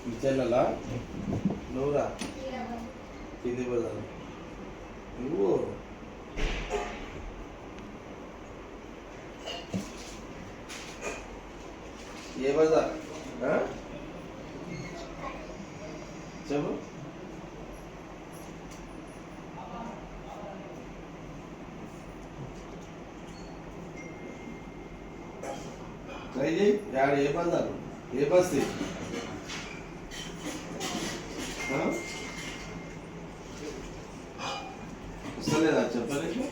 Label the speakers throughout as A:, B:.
A: మీ చెల్లెలా నువ్వురా ఇది బజార్ నువ్వు ఏ బజార్ చెప్పు ట్రై చేయి యాడ ఏ బజారు ఏ బస్తీ వస్తలేదా చెప్పలేదు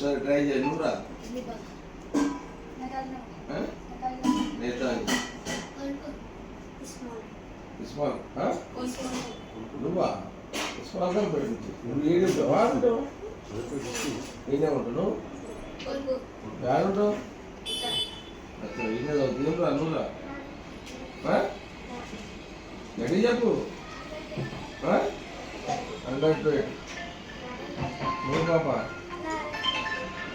A: సరే ట్రై చేయి నువ్వు రా నేతాజీ ఇస్మాల్ నువ్వా ఇస్మాల్ గారు పెట్టించు నువ్వు ఏడుంటావా ఉంటావు ఈయనే ఉంటావు యాడుంటావు అచ్చా ఈయన చదువుతుంది రా నువ్వు రా గడి చెప్పు అన్నట్టు నువ్వు పాప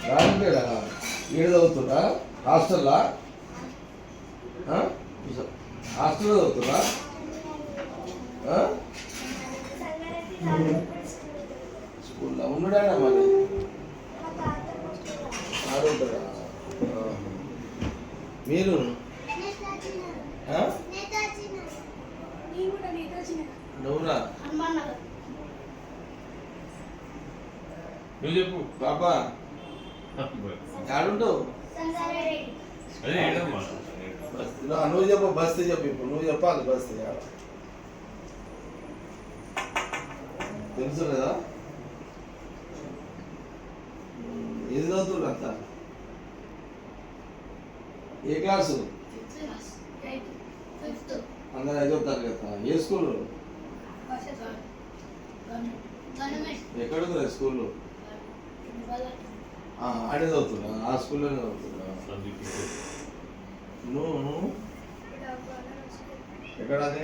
A: రాలేడా ఈడ చదువుతున్నా హాస్టల్లా హాస్టల్లో చదువుతున్నా స్కూల్లో ఉన్నాడా మరి ఆడుంటాడా మీరు నువ్వురా నువ్వు చెప్పు పాపా ఆడుంటావు నువ్వు చెప్పు బస్తీ చెప్పు ఇప్పుడు నువ్వు చెప్పాలి బస్తీ తెలుసు కదా ఏది చదువుతున్నారు అంతా ఏ క్లాసు అందరూ 5వ తరగతి ఏ స్కూల్ ఎక్కడుందిరా స్కూల్లో ఆడే చదువుతున్నా ఆ స్కూల్లోనే చదువుతున్నా నువ్వు ఎక్కడ అది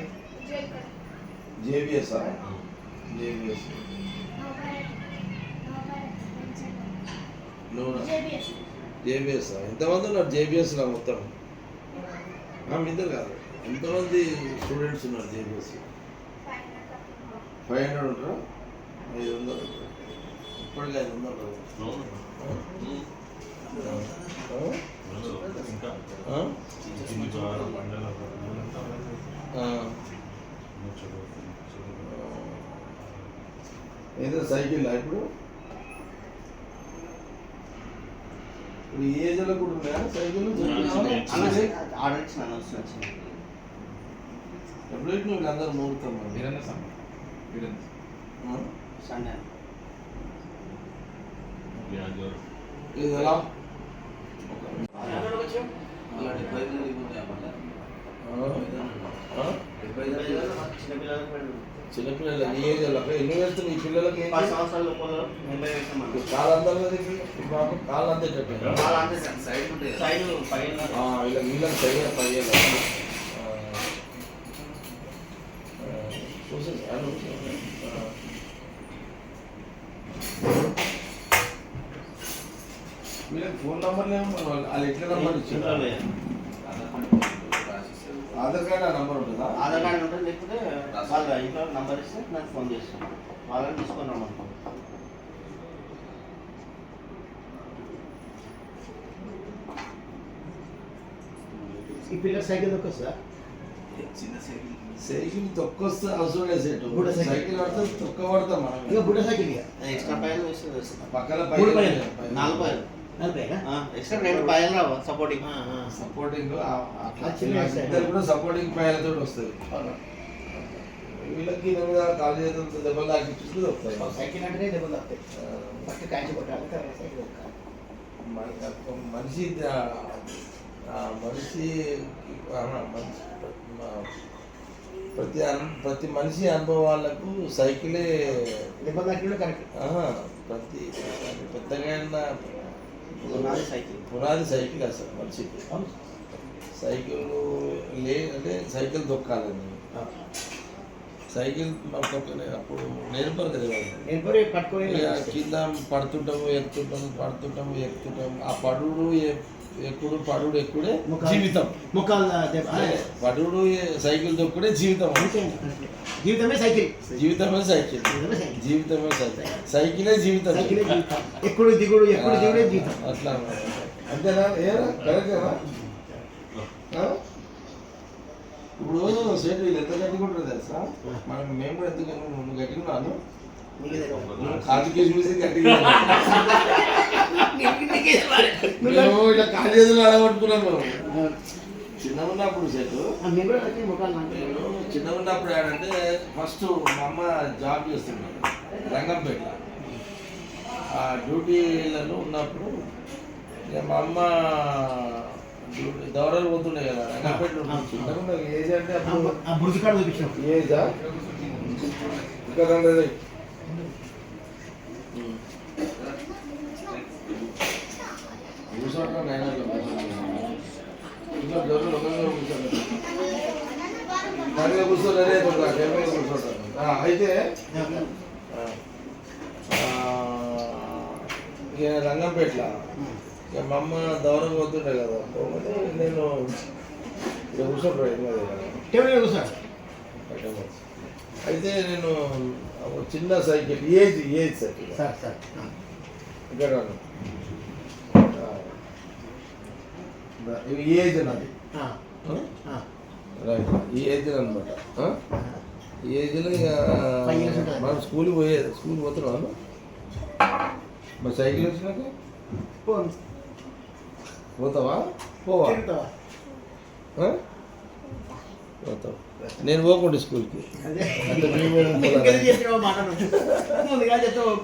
A: జేబిఎస్ జేబిఎస్ నువ్వు జేబిఎస్ ఎంతమంది ఉన్నారు జేబిఎస్లో మొత్తం ఇద్దరు కాదు ఎంతమంది స్టూడెంట్స్ ఉన్నారు జేబిఎస్ 500 ఉంటారా 500 ఇప్పటికే 500 ఏదో సైకిల్ ఇప్పుడు ఈ ఏజ్లో కూడా ఉన్నాయా సైకిల్ ఎప్పుడు నువ్వు అందరూ మూగుతాం ఇది ఎలా చిన్నపిల్లలు ఈ ఏజ్ ఎన్ని వేస్తుంది ఈ పిల్లలకి
B: 10 సంవత్సరాల
A: కాలంతా కాలంతా ఇలా నీళ్ళకి సరిగా 10 ఏళ్ళు చూసి వీళ్ళకి ఫోన్ నెంబర్ లేవు వాళ్ళు ఎట్లా నెంబర్ ఇచ్చారు ఆధార్ కార్డ్ ఆ నెంబర్ ఉంటుందా
B: ఆధార్ కార్డు ఉంటుంది లేకపోతే వాళ్ళ ఇంట్లో నెంబర్ ఇస్తే నాకు ఫోన్ చేస్తాను వాళ్ళని తీసుకొని రమ్మనుకో ఈ పిల్లల సైకిల్ తొక్కొస్తా చిన్న సైకిల్ తొక్కొస్తే అవసరం లేదు సైకిల్ పడితే తొక్క పడతాం మనం ఇక బుడ్డ సైకిల్ ఎక్స్ట్రా పైలు పక్కన 4 పైలు ఎక్స్ట్రా 2 పైలు రావు సపోర్టింగ్ ఇద్దరు కూడా సపోర్టింగ్ పైలతో వస్తుంది వీళ్ళకి కాలు చేతులతో దెబ్బలు తాకిచ్చి వస్తాయి సైకిల్ అంటే దెబ్బలు తాకుతాయి ఫస్ట్ క్యాచ్ కొట్టాలి మనిషి ప్రతి మనిషి అనుభవాలకు సైకిలే దెబ్బ తాకిన కరెక్ట్ ప్రతి పెద్దగా పునాది సైకిల్ అసలు మనిషికి సైకిల్ అంటే సైకిల్ తొక్కాలని
A: సైకిల్ తొక్కనే అప్పుడు నేర్పరు కదా వాళ్ళు.
B: నేను పట్టుకొని
A: ఇక కింద పడుతుంటాము ఎక్కుతుంటాము ఆ పడుడు ఎక్కుడు పడుడు ఎక్కుడే జీవితం.
B: ముఖాలు
A: పడుడు సైకిల్ తొక్కుడే జీవితం.
B: జీవితమే సైకిల్.
A: జీవితమే సైకిల్. జీవితమే సైకిల్. సైకిలే జీవితం.
B: ఎప్పుడు దిగుడే జీవితం.
A: అట్లా అంతేనా? కరెక్టేనా? ఇప్పుడు సేటు వీళ్ళు ఎంత గట్టిగా ఉంటుంది తెలుసా? మేము కూడా ఎంత నువ్వు గట్టిగా ఉన్నాను కాలుకి చూసి గట్టిగా మేము ఇట్లా కాలు చేతులు అడగొట్టుకున్నాం. మనం చిన్నగా ఉన్నప్పుడు సేటు నేను చిన్నగా ఉన్నప్పుడు ఏంటంటే ఫస్ట్ మా అమ్మ జాబ్ చేస్తున్నాను రంగంపేట. ఆ డ్యూటీలలో ఉన్నప్పుడు ఇక మా అమ్మ దౌరాలు పోతుండే కదా రంగంపేటలో చిన్నగా ఉన్న ఏజ్ అంటే అప్పుడు ఏజా ఇంకా రండి కూర్చోండి నైనా ఇంకా జోర్లు ఒకరిగా కూర్చోండి దానిగా కూర్చోలేదే కూర్చోంటాను. అయితే ఇక రంగంపేటలో ఇక మా అమ్మ దౌరం పోతుండే కదా పోతే నేను ఇక కూర్చోండి. అయితే నేను చిన్న సైకిల్ ఏజ్ సైకిల్ ఇక్కడ ఏజ్ నాది రైట్. ఈ ఏజ్ అనమాట. ఈ ఏజ్లో ఇక మనం స్కూల్కి పోతున్నాను. మరి సైకిల్ వచ్చినాక పోతావా? పోవా? పోతావు. నేను పోకుండా స్కూల్కి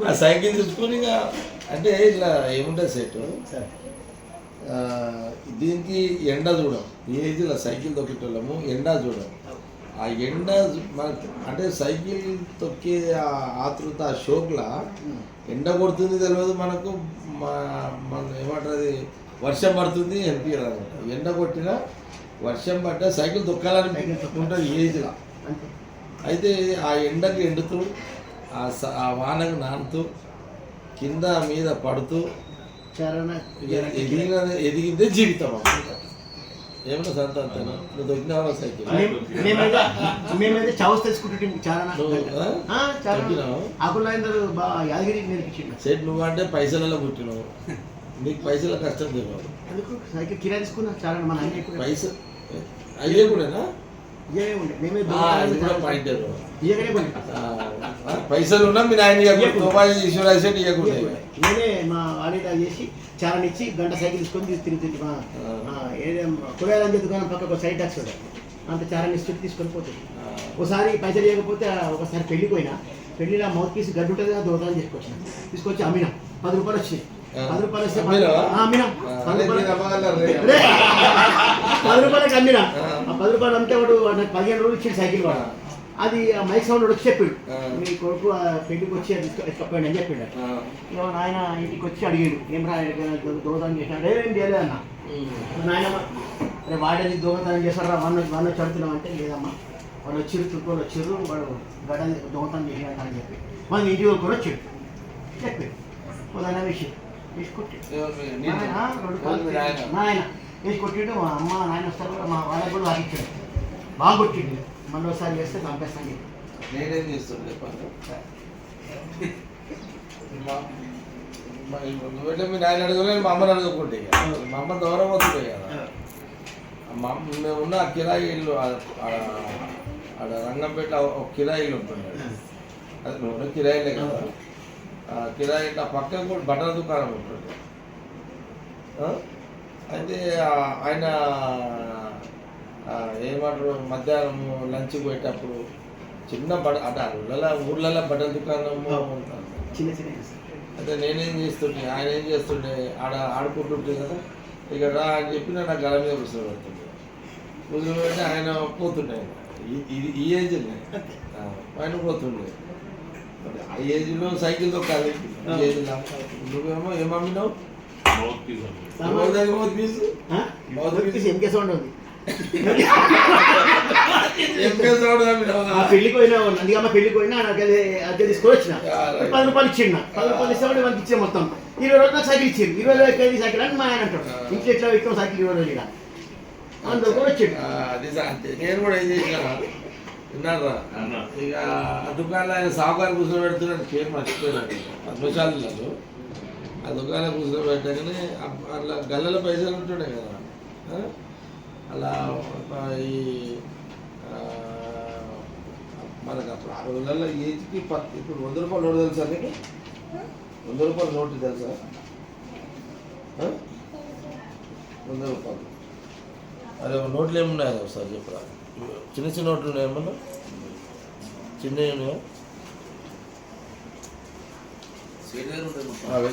A: ఆ సైకిల్ తీసుకొని ఇక అంటే ఇట్లా ఏముంటుంది సెట్ దీనికి ఎండ చూడం. ఏజ్లో సైకిల్ తొక్కేటోళ్ళము ఎండ చూడం. ఆ ఎండ మనకు అంటే సైకిల్ తొక్కే ఆతృత ఆ షోక్లా ఎండ కొడుతుంది తెలియదు మనకు. మన ఏమంటారు అది వర్షం పడుతుంది అనిపించదు. ఎండ కొట్టినా వర్షం పడ్డా సైకిల్ తొక్కాలని ఉంటుంది ఏజ్లో. అయితే ఆ ఎండకు ఎండుతూ ఆ వానకు నానుతూ కింద మీద పడుతూ ఎదిగిందే జీవితం. ఏమన్నా సంత అంతేనా? నువ్వు దొరికినావా సైకిల్?
B: మేమైతే చౌస్ తెలుసుకుంటుంటే యాదగిరి నేర్పించిండు.
A: సెట్ నువ్వు అంటే పైసలలో పుట్టినావు, నీకు పైసల కష్టం తెలియదు.
B: అందుకు సైకిల్ కిరాయి తీసుకున్నా చాలా మన
A: పైసలు అయ్యే కూడానా? పైసలు ఉన్నా మీ నాయన
B: నేనే మా ఆడిట చేసి చాలా ఇచ్చి గంట సైకిల్ తీసుకొని తిరిగి కూరగాయలు దుకాణం పక్క సైడ్ టాక్స్ అంత చాలా ఇచ్చి తీసుకొని పోతుంది. ఒకసారి పైసలు చేయకపోతే ఒకసారి పెళ్ళికి పోయినా, పెళ్ళిలో మౌత్ పీస్ గడ్డు ఉంటుంది కదా దోతాలని తీసుకొచ్చిన. తీసుకొచ్చి అమ్మినా 10 రూపాయలు వచ్చినాయి. 10 రూపాయలు వస్తే అమ్మినా 10 రూపాయలకి అమ్మినా. ఆ 10 రూపాయలు అమ్మితే వాడు 15 రోజులు ఇచ్చింది సైకిల్ వాడు. అది మైక్ సౌండ్ వచ్చి చెప్పాడు, మీ కొడుకు పెళ్లికి వచ్చి తీసుకపోయాడు అని చెప్పాడు. నాయన ఇంటికి వచ్చి అడిగాడు, ఏం రా దోహదం చేసినాడు. ఏం చేయలేదు అన్న. నాయన అరే వాడేది దోహదనం చేస్తారా వన్ వచ్చి అడుగుతున్నాం అంటే, లేదమ్మా వాళ్ళు వచ్చిర్రు చుట్టూ వచ్చిర్రు వాడు గడ్డ దోహదనం చేసినాడు అని చెప్పి మన ఇంటి వరకు కూడా వచ్చాడు చెప్పాడు. ఉదాహరణ విషయం వేసి కొట్టాడు మా ఆయన వేసి కొట్టిండు. మా అమ్మ నాయన వస్తారు మా వాళ్ళకి కూడా వాకిచ్చాడు. బాగా కొట్టిండు. మళ్ళీ ఒకసారి చేస్తే చంపేస్తాను చెప్పి
A: నేనేం చేస్తుండే నువ్వెట్లా మీ నాయన అడగలేదు, మా అమ్మని అడగకుంటే మా అమ్మ దూరం అవుతుండే కదా. మేము ఉన్న కిరాయి ఇల్లు ఆడ రంగంపేట ఒక కిరాయి ఇల్లు ఉంటుండే. అది నువ్వు కిరాయిలే కదా. కిరాయి ఆ పక్కన కూడా బట్టల దుకాణం ఉంటుంది. అయితే ఆయన ఏమంటారు మధ్యాహ్నం లంచ్ పోయేటప్పుడు చిన్న అంటే ఊళ్ళలో బట్టల దుకాణము
B: చిన్న చిన్న.
A: అయితే నేనేం చేస్తుండే, ఆయన ఏం చేస్తుండే, ఆడుకుంటుంటే కదా ఇక రా అని చెప్పి నా గల మీద కూర్చోబెడుతుండే. కూర్చోబెట్టి ఆయన పోతుండే. ఈ ఏజ్లో ఆయన పోతుండే. ఆ ఏజ్లో సైకిల్ తొక్కాలి. ఈ ఏజ్లో నువ్వేమో ఏమమ్మినావు?
B: ఎంకే సౌండ్ ఉంది. ఆ పెళ్లికి పోయినా నందిగమ్మ పెళ్లికి పోయినా అద్దె తీసుకొని వచ్చిన 10 రూపాయలు ఇచ్చిండు 10 రూపాయలు ఇస్తే వాడికి ఇచ్చే మొత్తం 20 రోజులు నాకు సైకిల్ ఇచ్చిండు 20 రోజులు ఎక్కేది సైకిల్ అని మా ఆయన అంటాడు ఇంట్లో ఎట్లా పెట్టాం సైకిల్ 20 రోజులు ఇక్కడ అందులో కూడా వచ్చిండు.
A: నేను కూడా ఏం చేసిన విన్నారా ఇక ఆ దుకాణంలో ఆయన సాగుకారు కూర్చొని పెడుతున్నాడు పేరు మర్చిపోయినాడు పద్మశాలలో ఆ దుకాణంలో కూర్చొని పెట్టగానే అట్లా గల్లల పైసలు ఉంటుండే కదా అలా ఈ మనకు అప్పుడు ఆ రోజులలో ఏజ్కి ఇప్పుడు 100 రూపాయల నోటు తెలుసా నీకు 100 రూపాయల నోటు తెలుసా 100 రూపాయలు అదే నోట్లు ఏమున్నాయో ఒకసారి చెప్పరా చిన్న చిన్న నోట్లు ఉన్నాయి ఏమన్నా చిన్నవి ఉన్నాయా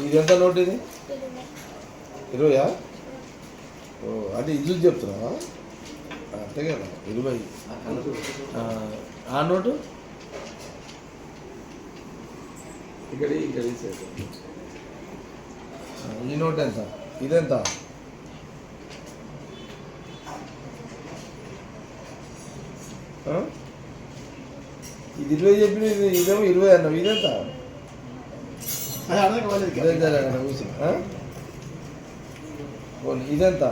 A: ఇది ఎంత నోట్ ఇది 20 ఓ అంటే ఇది చూసి చెప్తున్నావా అంతే కదా 20 ఆ నోటు ఇక్కడ ఈ నోట్ ఎంత ఇదెంత ఇది 20 చెప్పిన ఇదేమో 20 అన్నావు ఇదెంత ఇదెంత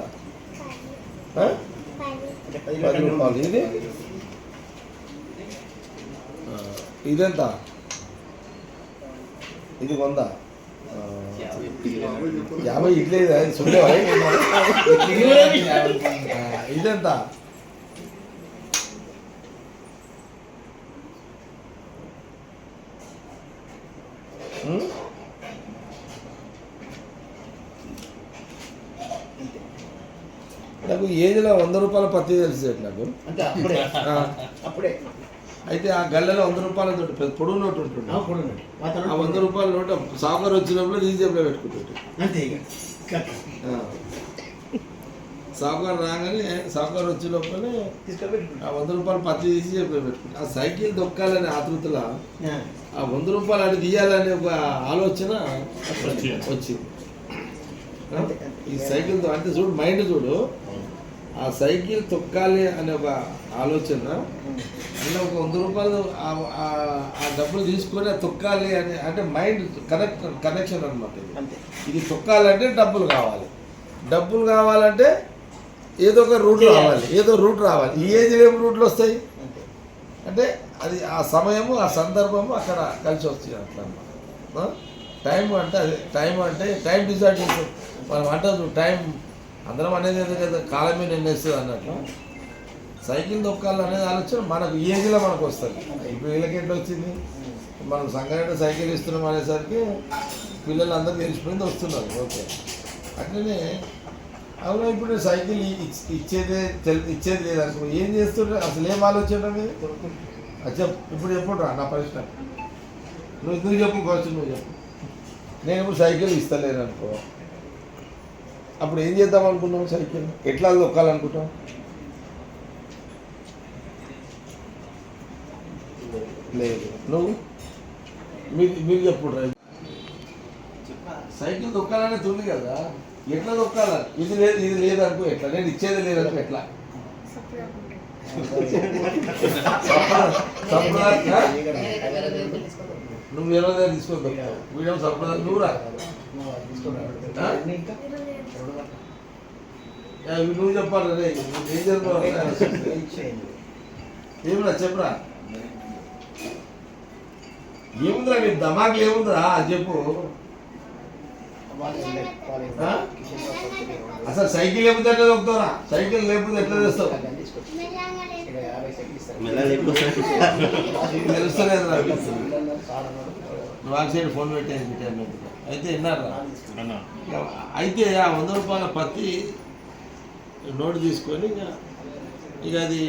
A: 10 రూపాయలు ఇది ఇదెంత ఇది 100 50 ఇట్లేదు చూడేవా ఇదెంత నాకు ఏజ్లో 100 రూపాయల పత్తి తెలిసి నాకు
B: అప్పుడే
A: అయితే ఆ గల్లెలో 100 రూపాయల నోటు పొడుగు నోటు ఉంటుండే ఆ 100 రూపాయల నోటు సాగర్ వచ్చినప్పుడు ఈ జేబులో పెట్టుకుంటుంటే సాగర్ రాగానే సాగర్ వచ్చే లోపలే ఆ 100 రూపాయలు పత్తి తీసి జేబులో పెట్టుకుంటే ఆ సైకిల్ దొక్కాలనే ఆతృతలో ఆ 100 రూపాయలు అది తీయాలనే ఒక ఆలోచన వచ్చింది. ఈ సైకిల్తో అంటే చూడు మైండ్ చూడు ఆ సైకిల్ తొక్కాలి అనే ఒక ఆలోచన అంటే ఒక 100 రూపాయలు ఆ డబ్బులు తీసుకొని తొక్కాలి అని అంటే మైండ్ కనెక్షన్ అనమాట. ఇది తొక్కాలంటే డబ్బులు కావాలంటే ఏదో ఒక రూట్ రావాలి ఈ ఏజ్ ఏం రూట్లు వస్తాయి అంటే అది ఆ సమయము ఆ సందర్భము అక్కడ కలిసి వస్తాయి అట్లా అన్నమాట. టైం అంటే టైం డిసైడ్ చేస్తుంది మనం అంటారు టైం అందరం అనేది కదా కాలమే నిర్ణయిస్తుంది అన్నట్లు సైకిల్ తొక్కాలనేది ఆలోచన మనకు ఈ ఏజ్లో మనకు వస్తుంది. ఇప్పుడు వీళ్ళకి ఎట్లా వచ్చింది మనం సంగారెడ్డి సైకిల్ ఇస్తున్నాం అనేసరికి పిల్లలు అందరూ తెలిసిపోయింది వస్తున్నారు. ఓకే అట్లనే అవును ఇప్పుడు సైకిల్ ఇచ్చేది లేదనుకో ఏం చేస్తుంటే అసలు ఏం ఆలోచన మీద ఇప్పుడు ఎప్పుడు రా నా ప్రశ్న నువ్వు చెప్పు కావచ్చు నువ్వు చెప్పు. నేను ఇప్పుడు సైకిల్ ఇస్తలేను అనుకో అప్పుడు ఏం చేద్దాం అనుకున్నావు సైకిల్ ఎట్లా తొక్కాలనుకుంటావు లేదు నువ్వు మీరు చెప్పుడు సైకిల్ తొక్కాలనే తుంది కదా ఎట్లా తొక్కాల ఇది లేదనుకో ఎట్లా నేను ఇచ్చేది లేదనుకో ఎట్లా నువ్వు ఎలా దగ్గర తీసుకో వీడియో సంప్రదాయం నువ్వు రా నువ్వు చెప్పాలి రే ఏం జరుగుతుంది ఏమిరా చెప్పరా ఏముందిరా నీ దమాకులు ఏముందిరా చెప్పు. అసలు సైకిల్ లేకపోతే ఎట్లా దొక్కుతావురా సైకిల్ లేకపోతే ఎట్లా చేస్తావు తెలుస్తలేదు నువ్వు ఆ సైడ్ ఫోన్ పెట్టేది అయితే విన్నారా అయితే ఆ 100 రూపాయల పత్తి నోటు తీసుకొని ఇక అది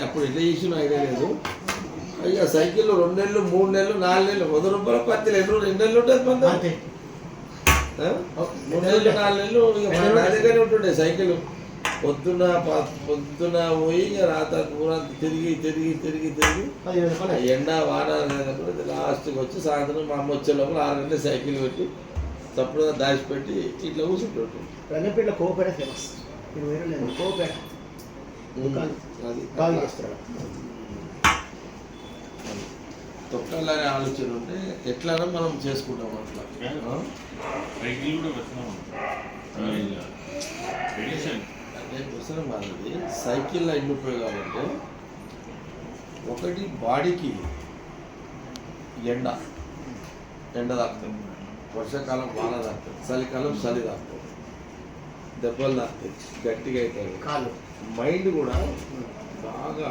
A: అప్పుడు ఎట్లా చేసిన ఐడియా లేదు. ఇక సైకిల్ 2 నెలలు 3 నెలలు 4 నెలలు 100 రూపాయల పత్తి 2 నెలలు ఉంటుంది పంద 3 నెలలు 4 నెలలు ఇక నా దగ్గరే ఉంటుండే సైకిల్ పొద్దున పోయి రాత్రి పూర తిరిగి ఎండ వాన లాస్ట్కి వచ్చి సాయంత్రం మా అమ్మ వచ్చే లోపల 6 గంటల సైకిల్ పెట్టి తప్పుడు దాచిపెట్టి ఇట్లా కూర్చుంటుంటాం.
B: రంగపేటలో కోపేట ఫేమస్ కోపేట
A: అది
B: బాగా చేస్తాడు.
A: తొక్కాలనే ఆలోచన ఉంటే ఎట్లైనా మనం చేసుకుంటాం అట్లా. అంటే అవసరం కాదండి. సైకిల్లో ఎన్ని ఉపయోగాలంటే ఒకటి బాడీకి ఎండ తాకుతుంది, వర్షాకాలం వాన తాకుతుంది, చలికాలం చలి తాకుతుంది, దెబ్బలు తాకుతాయి, గట్టిగా అవుతాయి
B: కాలు.
A: మైండ్ కూడా బాగా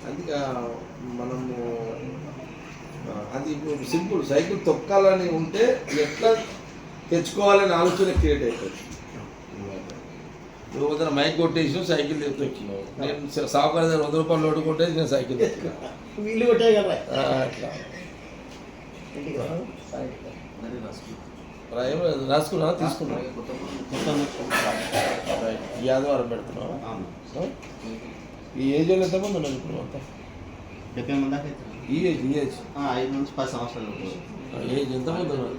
A: అందుకే మనము అది సింపుల్. సైకిల్ తొక్కాలని ఉంటే ఎట్లా తెచ్చుకోవాలని ఆలోచన క్రియేట్ అవుతుంది. నువ్వు వద్ద మైక్ కొట్టేసి సైకిల్ తొక్కినావు, నేను సావుకారు దగ్గర 100 రూపాయలు లోటు కొట్టేసి నేను సైకిల్ తెచ్చిన
B: వీళ్ళు కొట్టాయి కదా
A: అట్లా రాసుకున్నా తీసుకున్నా. ఈ ఆదివారం పెడుతున్నావు. ఈ ఏజ్ వాళ్ళు ఎంతమంది ఉన్నారు ఇప్పుడు అంతా?
B: 70 మంది దాకా
A: ఈ ఏజ్
B: 5 నుంచి 10 సంవత్సరాలు
A: ఏజ్ ఎంతమంది ఉన్నారు?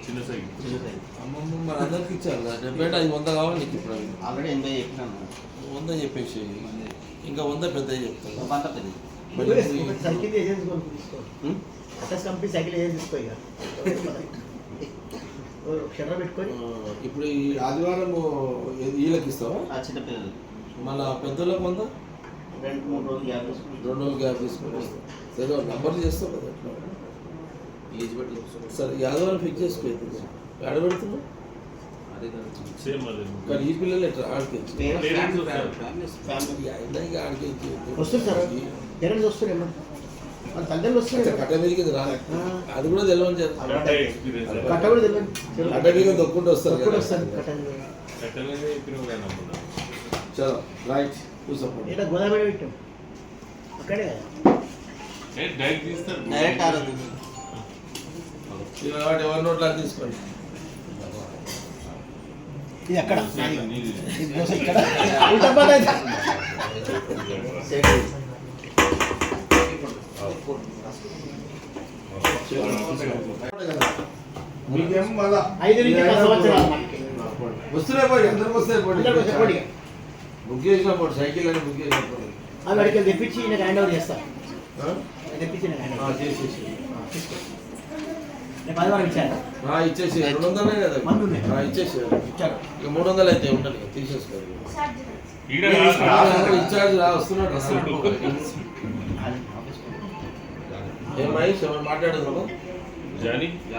B: 70
A: అమ్మమ్మ మరి అందరికి ఇచ్చారు కదా. 70 అది 100 కావాలి నీకు ఇప్పుడు.
B: ఆల్రెడీ 80 చెప్పినాను.
A: 100 చెప్పేసి ఇంకా 100 పెద్ద చెప్తాను.
B: పంట పెద్దది. సైకిల్ ఏజెన్సీ తీసుకో. కంపెనీ సైకిల్ ఏజెన్సీ తీసుకో. ఇక క్షణం పెట్టుకొని
A: ఇప్పుడు ఈ ఆదివారం వీళ్ళకి ఇస్తావా?
B: చిన్న పిల్లలు
A: మళ్ళీ పెద్దలకు 100
B: 2-3 రోజులు గ్యాప్
A: 2 రోజులు గ్యాప్ తీసుకొని సరే నంబర్లు చేస్తావు కదా ఎట్లా ఏజ్ బట్టి. సరే ఈ ఆదివారం ఫిక్స్ చేసుకోవచ్చు. ఎక్కడ పెడుతున్నావు? కానీ ఈ పిల్లలు ఎట్లా ఆడికెళ్ళి ఆడికెళ్ళి
B: వస్తుంది సార్. పేరెంట్స్ వస్తారు మన తల్లిదండ్రులు వస్తారు.
A: కట్ట మీదకి రాలే, అది కూడా తెలియదు.
B: కట్ట కూడా తెలియదు.
A: కట్ట మీద దొక్కుంటూ వస్తారు. చలో రైట్ కూర్చోండి.
B: గోదావరి పెట్టాం అక్కడే డైరెక్ట్ ఆరోగ్యం
A: ఎవరి నోట్లా తీసుకోండి.
B: ఇది అక్కడ
A: మీకేం మళ్ళా
B: 5 నుంచి 10 సంవత్సరాలు
A: వస్తున్నాయి పోయి అందరికి వస్తాయి. బుక్ చేసినప్పుడు సైకిల్ అని బుక్ చేసినప్పుడు
B: అవి అడిగి తెప్పించి నేను హ్యాండ్ ఓవర్ చేస్తాను. తెప్పించి నేను హ్యాండ్ ఓవర్
A: చేసేసి
B: నేను 10 వారం ఇచ్చాను.
A: ఇచ్చేసి 200 కదా ఇచ్చేసి
B: ఇచ్చాను.
A: ఇక 300 అయితే ఉండాలి తీసేసుకోవాలి. ఇన్ఛార్జ్ వస్తున్నాడు అసలు. ఏమై మాట్లాడదు